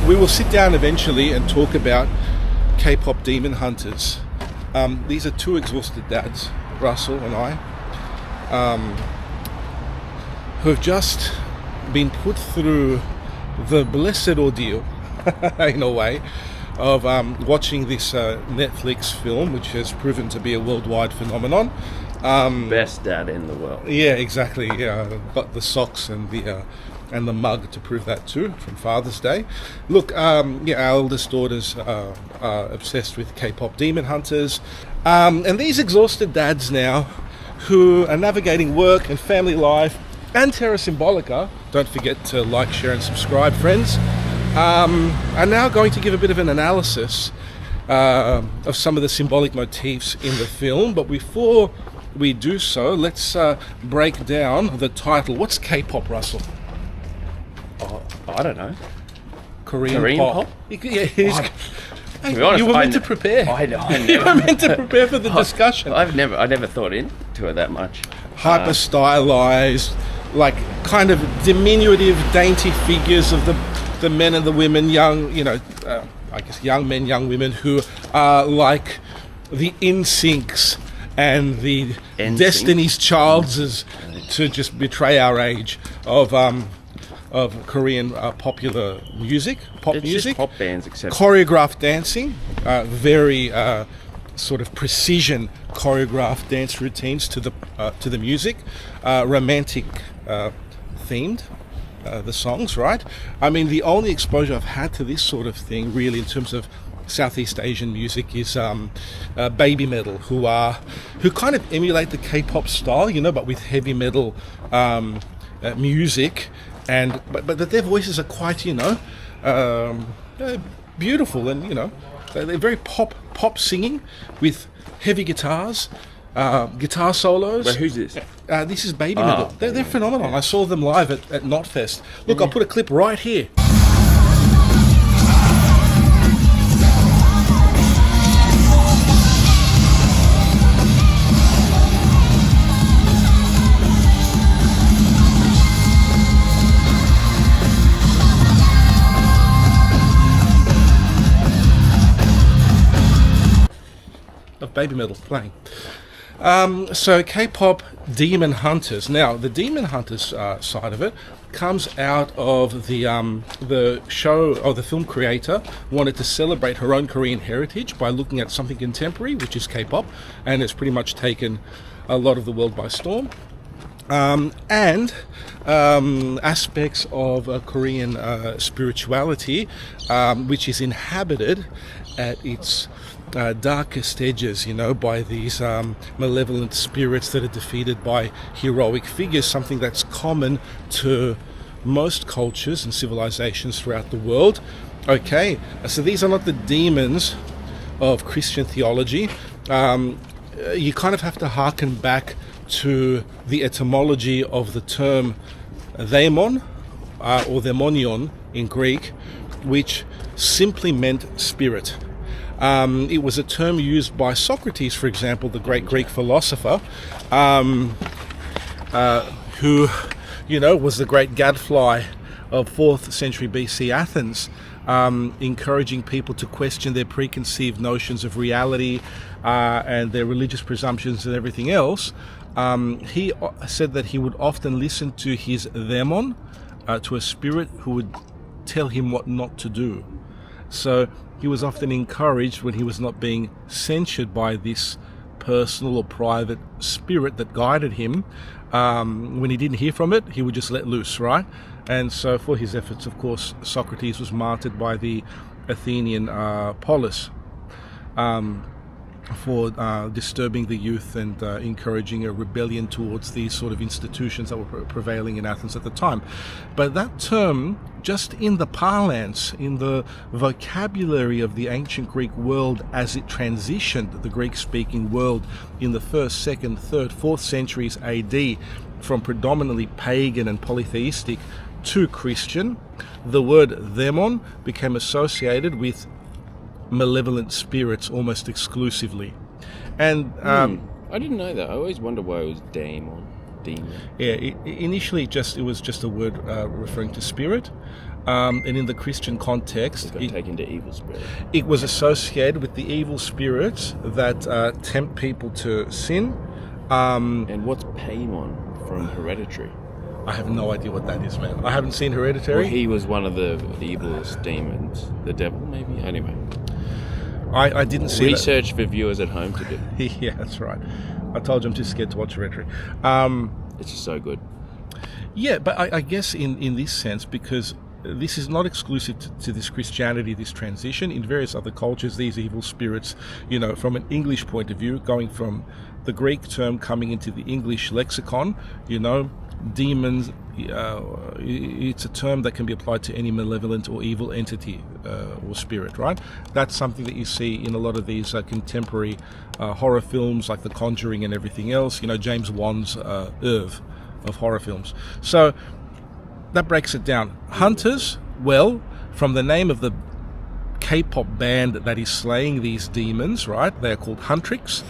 we will sit down eventually and talk about K-pop demon hunters. These are two exhausted dads, Russell and I, who have just been put through the blessed ordeal, in a way, of watching this Netflix film, which has proven to be a worldwide phenomenon. Best dad in the world. Yeah, exactly. Yeah, got the socks and the mug to prove that too from Father's Day. Look, our eldest daughters are obsessed with K-pop demon hunters, and these exhausted dads now, who are navigating work and family life and Terra Symbolica. Don't forget to like, share, and subscribe, friends. Are now going to give a bit of an analysis of some of the symbolic motifs in the film. But before we do so, let's break down the title. What's K-pop, Russell? Oh, I don't know. Korean pop? Yeah, you were meant to prepare. I know. You were meant to prepare for the discussion. I never thought into it that much. Hyper stylized, like kind of diminutive, dainty figures of the men and the women, young men, young women who are like the NSYNCs and the Destiny's Childs, to just betray our age, of Korean popular music, pop It's music, just pop bands, except choreographed dancing, very sort of precision choreographed dance routines to the music, romantic themed. The songs, right? I mean, the only exposure I've had to this sort of thing, really, in terms of Southeast Asian music, is baby metal, who kind of emulate the K-pop style, but with heavy metal music, but their voices are quite, beautiful, and they're very pop singing with heavy guitars. Guitar solos. Wait, who's this? This is baby metal. They're phenomenal. I saw them live at Knotfest. Look, I'll put a clip right here. Of baby metal playing. So K-pop demon hunters. Now, the demon hunters side of it comes out of the show, or the film creator wanted to celebrate her own Korean heritage by looking at something contemporary, which is K-pop, and it's pretty much taken a lot of the world by storm. And aspects of Korean spirituality, which is inhabited at its darkest edges, by these malevolent spirits that are defeated by heroic figures, something that's common to most cultures and civilizations throughout the world. Okay, so these are not the demons of Christian theology. You kind of have to hearken back to the etymology of the term daemon, or daemonion in Greek, which simply meant spirit. It was a term used by Socrates, for example, the great Greek philosopher, who, was the great gadfly of 4th century BC Athens, encouraging people to question their preconceived notions of reality and their religious presumptions and everything else. He said that he would often listen to his daemon, to a spirit who would tell him what not to do. So he was often encouraged, when he was not being censured by this personal or private spirit that guided him, when he didn't hear from it, he would just let loose, right? And so for his efforts, of course, Socrates was martyred by the Athenian polis for disturbing the youth and encouraging a rebellion towards these sort of institutions that were prevailing in Athens at the time. But that term, just in the parlance, in the vocabulary of the ancient Greek world as it transitioned, the Greek-speaking world in the 1st, 2nd, 3rd, 4th centuries AD, from predominantly pagan and polytheistic to Christian, the word daemon became associated with malevolent spirits almost exclusively. And I didn't know that. I always wonder why it was daemon. demon. Yeah, initially it was just a word referring to spirit, and in the Christian context, It got taken to evil spirit. it was associated with the evil spirits that tempt people to sin. And what's Paimon from Hereditary? I have no idea what that is, man. I haven't seen Hereditary. Well, he was one of the evilest demons. The devil, maybe? Anyway. I didn't see Research for viewers at home to do. Yeah, that's right. I told you I'm too scared to watch Hereditary. It's just so good. Yeah, but I guess in this sense, because this is not exclusive to this Christianity, this transition. In various other cultures, these evil spirits, from an English point of view, going from the Greek term coming into the English lexicon, demons, it's a term that can be applied to any malevolent or evil entity or spirit, right? That's something that you see in a lot of these contemporary horror films like The Conjuring and everything else, James Wan's oeuvre of horror films. So that breaks it down. Hunters, well, from the name of the K-pop band that is slaying these demons, right? They're called Huntrix.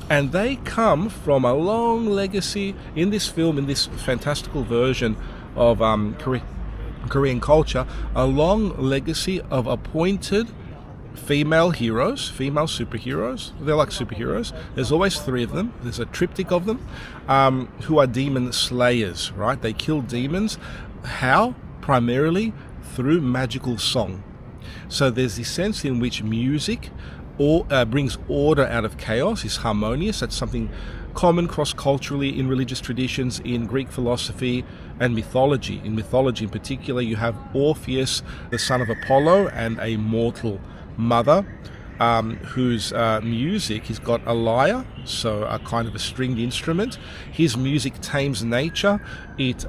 And they come from a long legacy in this film, in this fantastical version of Korean culture, a long legacy of appointed female heroes, female superheroes. They're like superheroes. There's always 3 of them. There's a triptych of them who are demon slayers, right? They kill demons. How? Primarily through magical song. So there's this sense in which music brings order out of chaos, is harmonious. That's something common cross-culturally in religious traditions, in Greek philosophy and mythology. In mythology in particular, you have Orpheus, the son of Apollo, and a mortal mother, whose music, he's got a lyre, so a kind of a stringed instrument. His music tames nature. It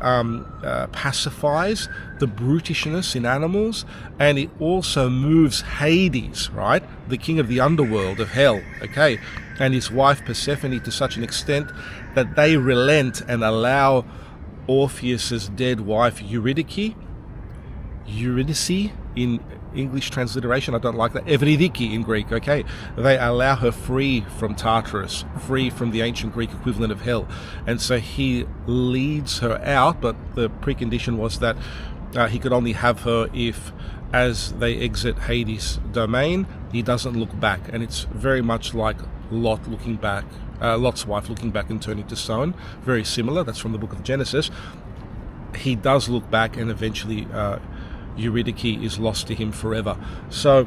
pacifies the brutishness in animals, and it also moves Hades, right? The king of the underworld, of hell, okay? And his wife Persephone to such an extent that they relent and allow Orpheus's dead wife Eurydice in English transliteration, I don't like that, Evridiki in Greek, okay? They allow her free from Tartarus, free from the ancient Greek equivalent of hell. And so he leads her out, but the precondition was that he could only have her if, as they exit Hades' domain, he doesn't look back. And it's very much like Lot looking back, Lot's wife looking back and turning to stone. Very similar, that's from the book of Genesis. He does look back, and eventually Eurydice is lost to him forever. So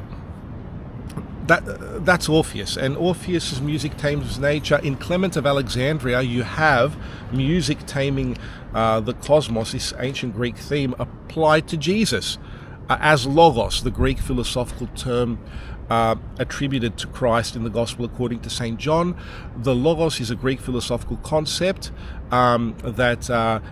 that's Orpheus, and Orpheus's music tames nature. In Clement of Alexandria, you have music taming the cosmos, this ancient Greek theme applied to Jesus as logos, the Greek philosophical term attributed to Christ in the Gospel according to St. John. The logos is a Greek philosophical concept that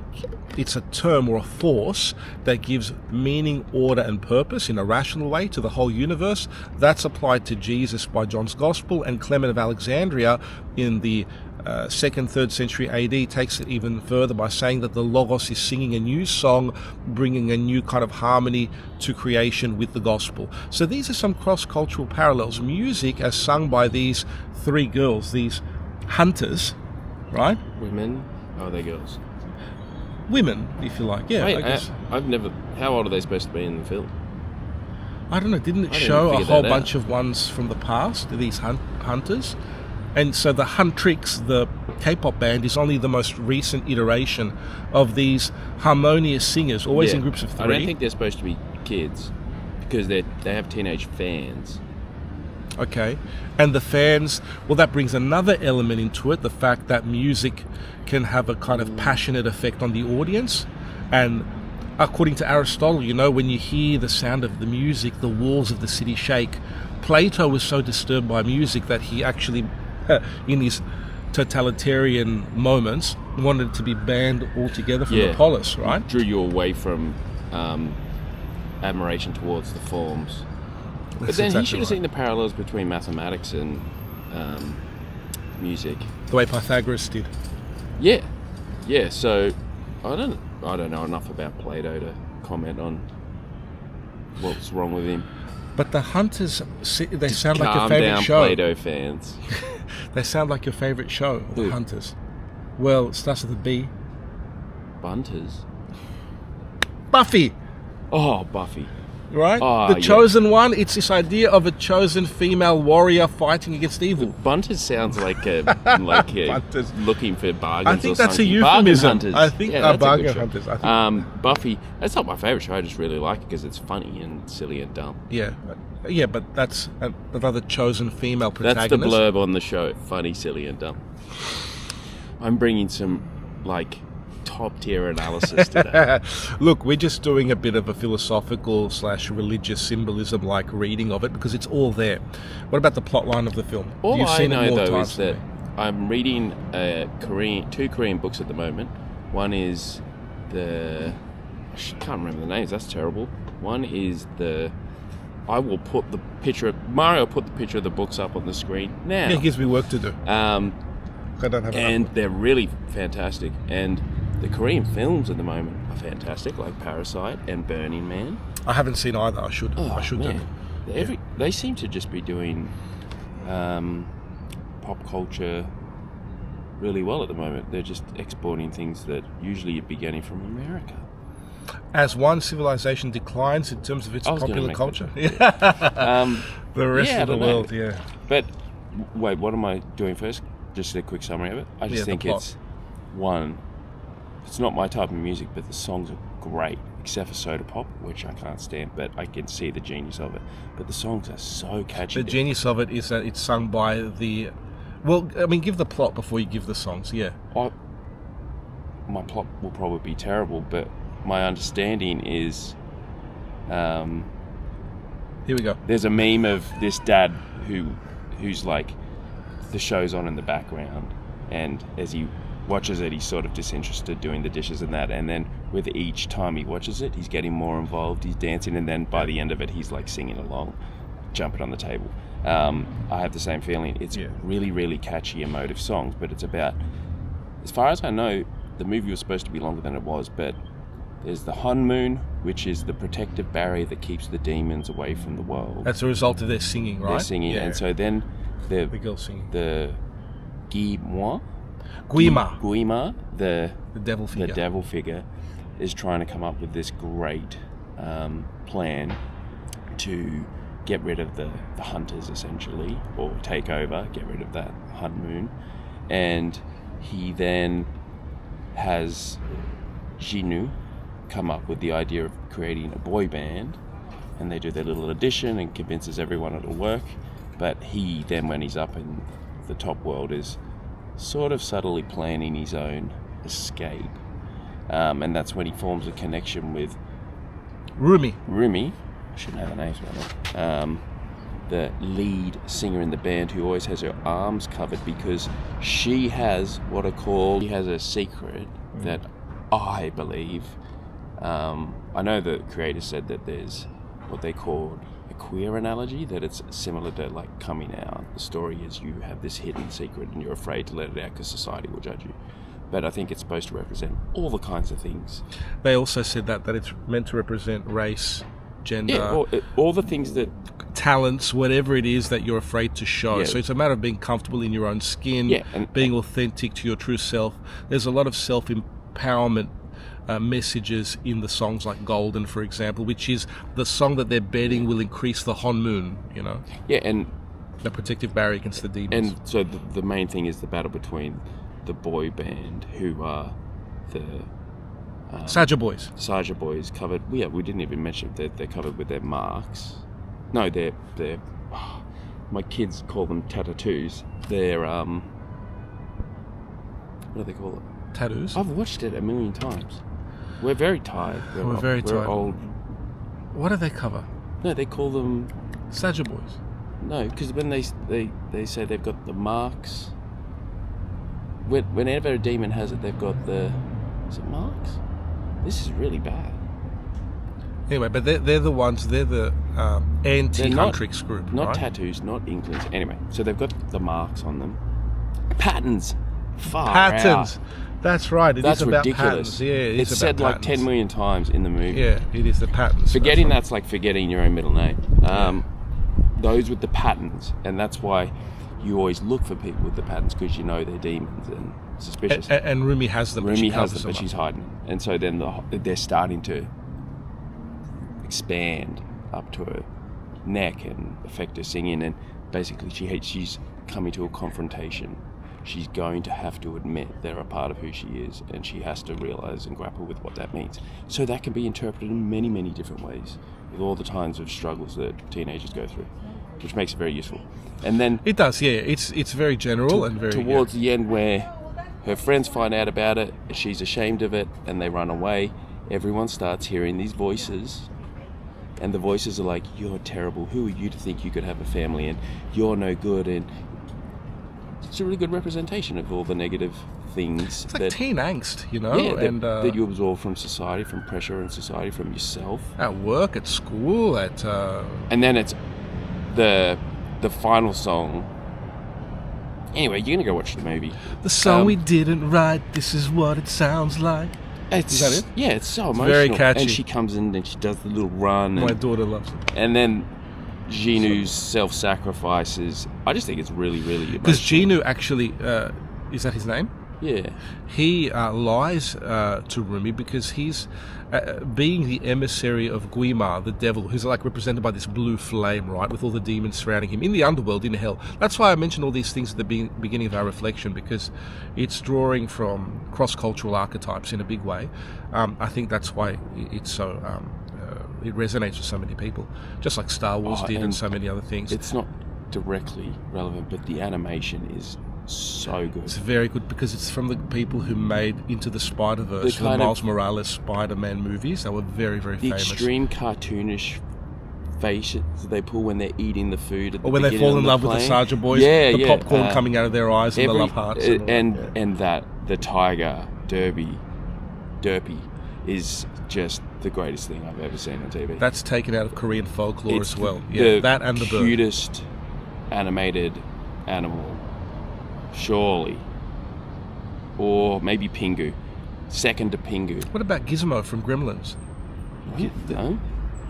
it's a term or a force that gives meaning, order and purpose in a rational way to the whole universe. That's applied to Jesus by John's Gospel, and Clement of Alexandria in the 2nd, 3rd century AD takes it even further by saying that the Logos is singing a new song, bringing a new kind of harmony to creation with the Gospel. So these are some cross-cultural parallels. Music as sung by these 3 girls, these hunters, right? Women? Oh, they're girls. Women, if you like. Yeah, Wait, I guess. I've never... How old are they supposed to be in the film? I don't know. Didn't it show a whole bunch of ones from the past, these hunters? And so the Huntrix, the K-pop band, is only the most recent iteration of these harmonious singers, always in groups of 3. I don't think they're supposed to be kids, because they have teenage fans. Okay. And the fans, well, that brings another element into it, the fact that music can have a kind of passionate effect on the audience. And according to Aristotle, when you hear the sound of the music, the walls of the city shake. Plato was so disturbed by music that he actually, in his totalitarian moments, wanted it to be banned altogether from the polis, right? Drew you away from admiration towards the forms. But then he should have seen the parallels between mathematics and music. The way Pythagoras did. Yeah. So I don't know enough about Plato to comment on what's wrong with him. But the hunters, they sound like your Calm favourite down, show. Plato fans. They sound like your favourite show, the hunters. Well, it starts with a B. Bunters. Buffy, Oh, Buffy. right? Oh, The chosen one. It's this idea of a chosen female warrior fighting against evil. Bunters sounds like a Bunters. looking for bargains. I think or that's a something. euphemism. Bargain hunters. I think that's a good bargain show. hunters. I think. Buffy. That's not my favorite show. I just really like it because it's funny and silly and dumb. Yeah, but that's another chosen female That's protagonist. the blurb on the show. Funny, silly, and dumb. I'm bringing some top tier analysis today. Look, we're just doing a bit of a philosophical / religious symbolism like reading of it because it's all there. What about the plot line of the film? All You've I seen know it more though times is than that me. I'm reading two Korean books at the moment. One is I can't remember the names. That's terrible. One is I will put the picture. Mario put the picture of the books up on the screen now. Yeah, it gives me work to do. I don't have And enough. they're really fantastic. And the Korean films at the moment are fantastic, like Parasite and Burning Man. I haven't seen either. I should man. do. They seem to just be doing pop culture really well at the moment. They're just exporting things that usually you'd be getting from America. As one civilization declines in terms of its I was gonna popular make culture, the rest Yeah, of the I don't know. world, yeah. But wait, what am I doing first? Just a quick summary of it. I just Yeah, the think plot. it's not my type of music, but the songs are great, except for Soda Pop, which I can't stand, but I can see the genius of it. But the songs are so catchy. The genius of it is that it's sung by the... Well, I mean, give the plot before you give the songs, yeah. My plot will probably be terrible, but my understanding is Here we go. there's a meme of this dad who's like, the show's on in the background, and as he watches it, he's sort of disinterested doing the dishes and that, and then with each time he watches it, he's getting more involved, he's dancing, and then by the end of it, he's like singing along, jumping on the table. I have the same feeling. It's really, really catchy, emotive songs, but it's about, as far as I know, the movie was supposed to be longer than it was, but there's the Hanmoon, which is the protective barrier that keeps the demons away from the world. That's a result of their singing, right? They're singing, Yeah. and so then The girl singing. the Guima, The devil figure. the devil figure, is trying to come up with this great plan to get rid of the hunters, essentially, or take over, get rid of that Hanmoon. And he then has Jinu come up with the idea of creating a boy band, and they do their little audition and convinces everyone it'll work. But he then, when he's up in the top world, is sort of subtly planning his own escape. And that's when he forms a connection with Rumi. I should know the names right now. The lead singer in the band, who always has her arms covered because she has she has a secret that I believe, I know the creator said that there's what they call a queer analogy, that it's similar to like coming out. The story is you have this hidden secret and you're afraid to let it out because society will judge you. But I think it's supposed to represent all the kinds of things. They also said that it's meant to represent race, gender, Yeah, all the things that... talents, whatever it is that you're afraid to show. Yeah. So it's a matter of being comfortable in your own skin, and being authentic to your true self. There's a lot of self-empowerment messages in the songs like Golden, for example, which is the song that they're betting will increase the Hanmoon, you know? Yeah, and... the protective barrier against the demons. And so the main thing is the battle between the boy band, who are the... Saja Boys. Saja Boys covered... Yeah, we didn't even mention that they're covered with their marks. No, they're my kids call them tattoos. They're, what do they call it? Tattoos? I've watched it a million times. We're very tired. We're very tired. We're old. What do they cover? No, they call them... Saja Boys. No, because when they say they've got the marks... Whenever a demon has it, they've got the... Is it marks? This is really bad. Anyway, but they're the ones, they're the anti-Huntrix group, Not right? tattoos, not inklings. Anyway, so they've got the marks on them. Patterns. Far Patterns. out. That's right. That's is about ridiculous. patterns. Yeah, it is it's about said like patterns. 10 million times in the movie. Yeah, it is the patterns. Forgetting that's that's like forgetting your own middle name. Those with the patterns, and that's why you always look for people with the patterns because you know they're demons and suspicious. And Rumi has them. Rumi has them, but she's hiding them. And so then they're starting to expand up to her neck and affect her singing. And basically, she's coming to a confrontation. She's going to have to admit they're a part of who she is, and she has to realize and grapple with what that means. So that can be interpreted in many, many different ways, with all the kinds of struggles that teenagers go through, which makes it very useful. And then it does, yeah. It's very general and very towards the end, where her friends find out about it, she's ashamed of it, and they run away. Everyone starts hearing these voices, and the voices are like, "You're terrible. Who are you to think you could have a family? And you're no good." And it's a really good representation of all the negative things. It's like teen angst, you know, that you absorb from society, from pressure in society, from yourself. At work, at school, And then it's the final song. Anyway, you're gonna go watch the movie. The song we didn't write. This is what it sounds like. Is that it? Yeah, it's so emotional. Very catchy. And she comes in and she does the little run. My daughter loves it. And then Jinu's self-sacrifices. I just think it's really, really emotional. Because Jinu actually, is that his name? Yeah. He lies to Rumi because he's being the emissary of Guimar, the devil, who's like represented by this blue flame, right, with all the demons surrounding him in the underworld, in hell. That's why I mentioned all these things at the beginning of our reflection, because it's drawing from cross-cultural archetypes in a big way. I think that's why it's so... it resonates with so many people, just like Star Wars did and so many other things. It's not directly relevant, but the animation is so good. It's very good because it's from the people who made Into the Spider-Verse, the Miles Morales Spider-Man movies. They were very, very famous. The extreme cartoonish faces they pull when they're eating the food at the or when they fall in love with the Sergeant Boys, the popcorn coming out of their eyes and the love hearts. And that the tiger, Derpy, is just the greatest thing I've ever seen on TV. That's taken out of Korean folklore as well. Yeah, that and the bird. Cutest animated animal, surely. Or maybe Pingu. Second to Pingu. What about Gizmo from Gremlins? No?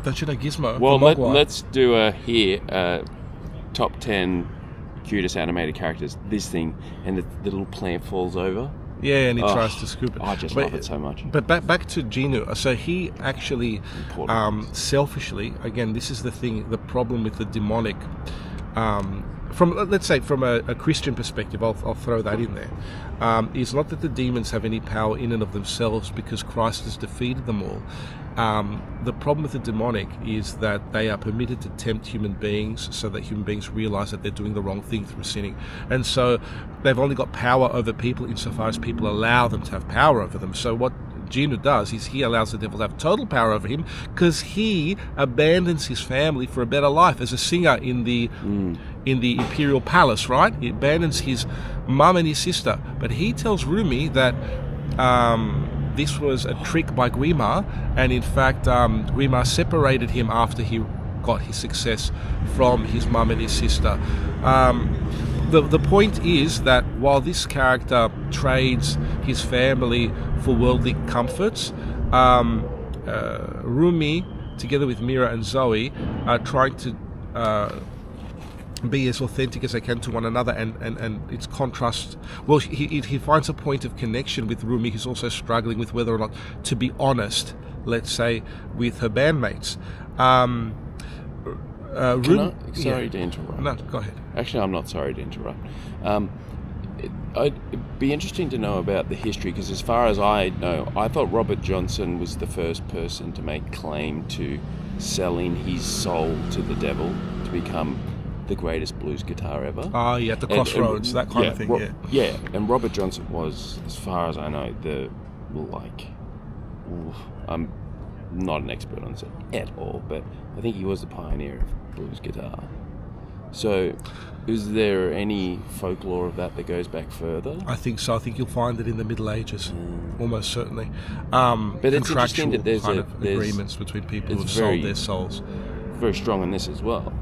Don't you know Gizmo? Well, let's do top 10 cutest animated characters. This thing, and the little plant falls over. Yeah, and he tries to scoop it. I just love it so much. But back to Jinu. So he actually, selfishly, again, this is the problem with the demonic. Let's say from a Christian perspective, I'll throw that in there. It's not that the demons have any power in and of themselves because Christ has defeated them all. The problem with the demonic is that they are permitted to tempt human beings so that human beings realize that they're doing the wrong thing through sinning. And so they've only got power over people insofar as people allow them to have power over them. So what Jinu does is he allows the devil to have total power over him because he abandons his family for a better life as a singer in the imperial palace, right? He abandons his mum and his sister. But he tells Rumi that this was a trick by Guimar, and in fact Guimar separated him after he got his success from his mum and his sister. The point is that while this character trades his family for worldly comforts, Rumi, together with Mira and Zoe, are trying to be as authentic as they can to one another, and it's contrast. Well, he finds a point of connection with Rumi, who's also struggling with whether or not to be honest, let's say, with her bandmates. Sorry to interrupt. No, go ahead. Actually, I'm not sorry to interrupt. It'd be interesting to know about the history, because as far as I know, I thought Robert Johnson was the first person to make claim to selling his soul to the devil to become the greatest blues guitar ever. At the crossroads, that kind of thing, Yeah, and Robert Johnson was, as far as I know, I'm not an expert on it at all, but I think he was the pioneer of blues guitar. So, is there any folklore of that goes back further? I think so. I think you'll find it in the Middle Ages, almost certainly. But it's interesting that there's agreements between people who have sold their souls. Very strong in this as well.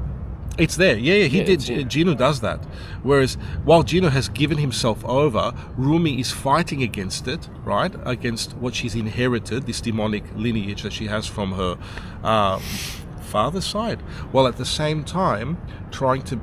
It's there, he did. Jinu does that. Whereas, while Jinu has given himself over, Rumi is fighting against it, right? Against what she's inherited, this demonic lineage that she has from her father's side, while at the same time trying to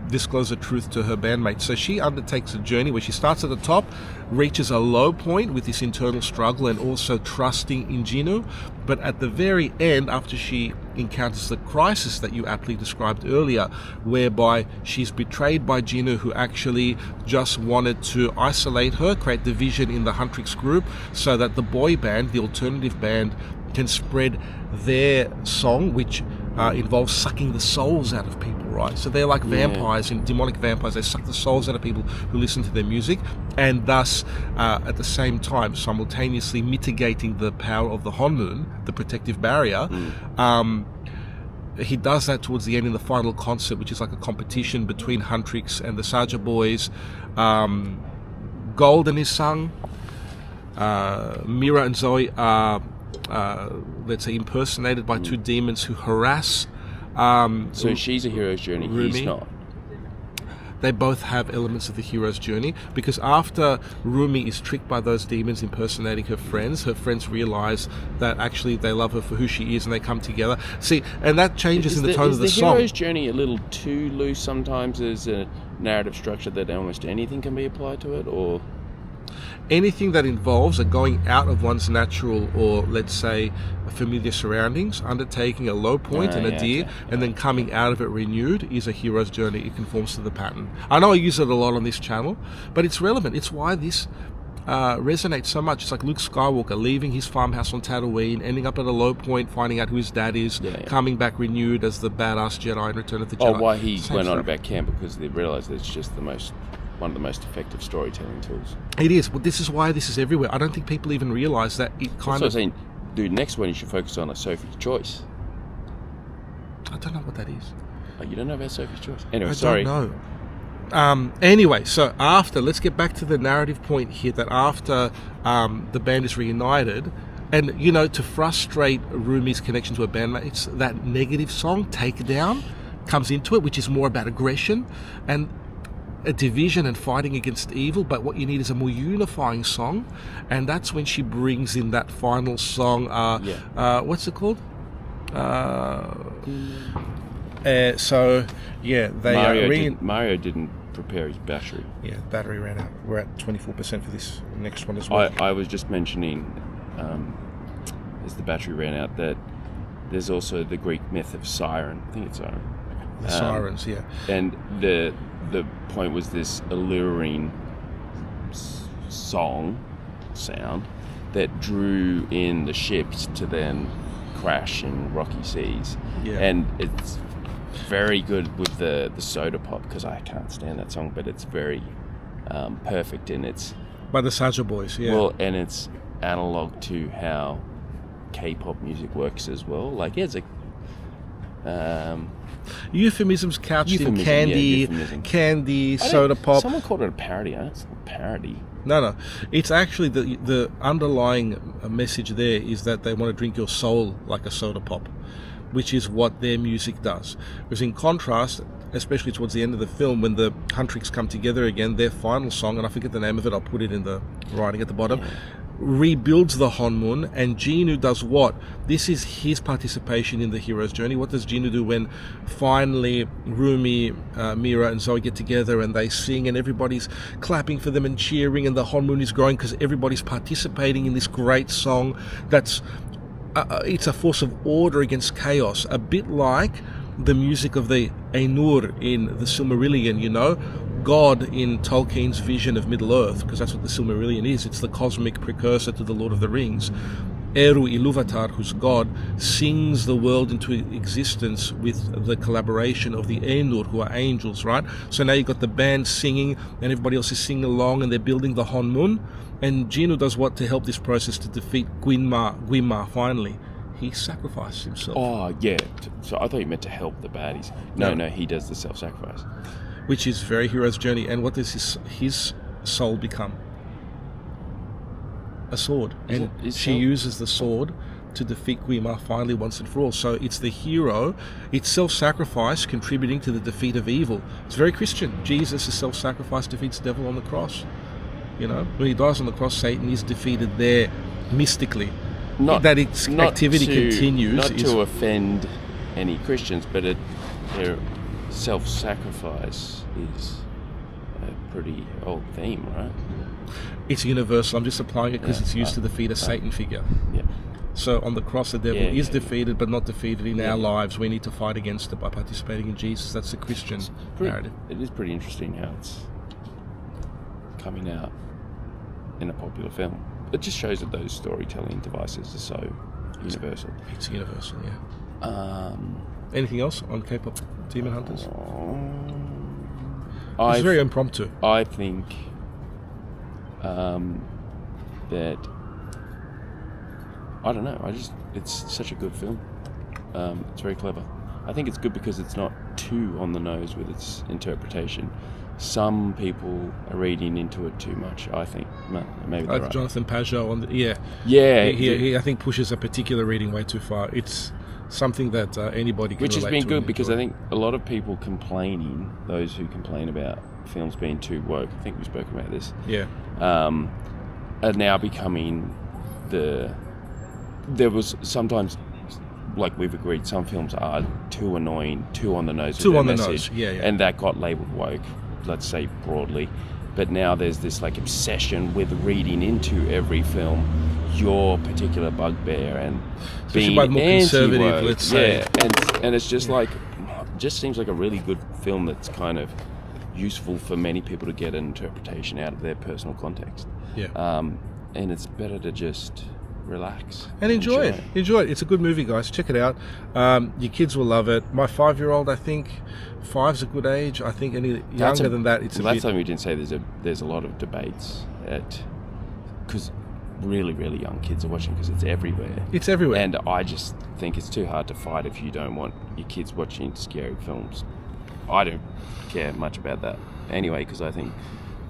disclose the truth to her bandmate. So she undertakes a journey where she starts at the top, reaches a low point with this internal struggle and also trusting in Jinu. But at the very end, after she encounters the crisis that you aptly described earlier, whereby she's betrayed by Jinu, who actually just wanted to isolate her, create division in the Huntrix group, so that the boy band, the alternative band, can spread their song, which involves sucking the souls out of people, right? So they're like vampires, and demonic vampires. They suck the souls out of people who listen to their music, and thus, at the same time, simultaneously mitigating the power of the Hanmoon, the protective barrier. He does that towards the end in the final concert, which is like a competition between Huntrix and the Saja boys. Golden is sung. Mira and Zoe are let's say impersonated by two demons who harass so she's a hero's journey, Rumi. He's not. They both have elements of the hero's journey, because after Rumi is tricked by those demons impersonating her friends realize that actually they love her for who she is, and they come together. See, and that changes in the tone of the song. Is the hero's journey a little too loose sometimes as a narrative structure that almost anything can be applied to it, or...? Anything that involves a going out of one's natural, or let's say familiar surroundings, undertaking a low point and and then coming out of it renewed, is a hero's journey. It conforms to the pattern. I know I use it a lot on this channel, but it's relevant. It's why this resonates so much. It's like Luke Skywalker leaving his farmhouse on Tatooine, ending up at a low point, finding out who his dad is, coming back renewed as the badass Jedi in Return of the Jedi. Oh, why he went on about camp, because they realised it's just one of the most effective storytelling tools. It is. Well, this is why this is everywhere. I don't think people even realise that it kind of... saying, dude, next one you should focus on a Sophie's Choice. I don't know what that is. Oh, you don't know about Sophie's Choice? Anyway, I don't know. Anyway, so let's get back to the narrative point here, that after the band is reunited, and, to frustrate Rumi's connection to her bandmate, it's that negative song, Takedown, comes into it, which is more about aggression and a division and fighting against evil. But what you need is a more unifying song, and that's when she brings in that final song. What's it called? Mario didn't prepare his battery. Yeah, battery ran out. We're at 24% for this next one as well. I was just mentioning, as the battery ran out, that there's also the Greek myth of Siren. I think it's Siren. The Sirens, yeah. And the point was this alluring sound that drew in the ships to then crash in rocky seas. Yeah. And it's very good with the soda pop, because I can't stand that song, but it's very perfect in its... By the Saja boys, yeah. Well, and it's analog to how K-pop music works as well. Like, it's like... euphemisms couched in candy, soda pop. Someone called it a parody. It's not a parody. No. It's actually the underlying message there is that they want to drink your soul like a soda pop, which is what their music does. Whereas in contrast, especially towards the end of the film, when the Huntrix come together again, their final song, and I forget the name of it, I'll put it in the writing at the bottom, rebuilds the Hanmoon, and Jinu does what? This is his participation in the hero's journey. What does Jinu do when finally Rumi, Mira and Zoe get together and they sing and everybody's clapping for them and cheering, and the Hanmoon is growing because everybody's participating in this great song that's it's a force of order against chaos, a bit like the music of the Ainur in the Silmarillion, God in Tolkien's vision of Middle-earth, because that's what the Silmarillion is. It's the cosmic precursor to the Lord of the Rings. Eru Ilúvatar, who's God, sings the world into existence with the collaboration of the Ainur, who are angels, right? So now you've got the band singing, and everybody else is singing along, and they're building the Hanmoon. And Jinu does what to help this process to defeat Gwynmar finally? He sacrificed himself. Oh, yeah. So I thought you meant to help the baddies. No, he does the self-sacrifice. Which is very hero's journey. And what does his soul become? A sword. She uses the sword to defeat Gwynmar finally once and for all. So it's the hero, it's self-sacrifice contributing to the defeat of evil. It's very Christian. Jesus' self-sacrifice defeats the devil on the cross. When he dies on the cross, Satan is defeated there mystically. Activity continues. Not to offend any Christians, but self-sacrifice is a pretty old theme, right? It's universal. I'm just applying it because Yeah. it's used to defeat a Satan figure. Yeah. So on the cross, the devil is defeated, but not defeated in our Yeah. lives. We need to fight against it by participating in Jesus. That's the Christian narrative. It is pretty interesting how it's coming out in a popular film. It just shows that those storytelling devices are so universal. It's universal, yeah. Anything else on K-pop Demon Hunters? It's very impromptu. I think that I don't know. It's such a good film. It's very clever. I think it's good because it's not too on the nose with its interpretation. Some people are reading into it too much. I think maybe they're right. Jonathan Pajot on yeah. He I think pushes a particular reading way too far. It's something that anybody can Which has relate been to good because enjoy. I think a lot of people complaining, those who complain about films being too woke, I think we've spoken about this, are now becoming there was sometimes, like we've agreed, some films are too annoying, too on the nose with their message, and that got labelled woke, let's say broadly. But now there's this like obsession with reading into every film your particular bugbear and being by the more conservative, let's say. And it's just like, just seems like a really good film that's kind of useful for many people to get an interpretation out of their personal context. And it's better to just relax and enjoy it. It's a good movie, guys. Check it out. Your kids will love it. My 5-year-old, I think 5's a good age. I think any younger than that, it's a bit... That's something we didn't say. There's a lot of debates because really, really young kids are watching because it's everywhere. It's everywhere. And I just think it's too hard to fight if you don't want your kids watching scary films. I don't care much about that anyway, because I think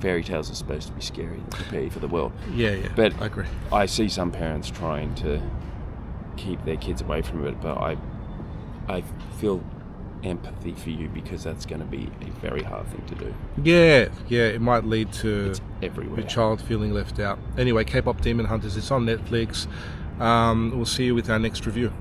fairy tales are supposed to be scary and prepare you for the world. But I agree. I see some parents trying to keep their kids away from it, but I feel empathy for you because that's going to be a very hard thing to do. It might lead to it's everywhere. a child feeling left out. Anyway, K-pop Demon Hunters, it's on Netflix. We'll see you with our next review.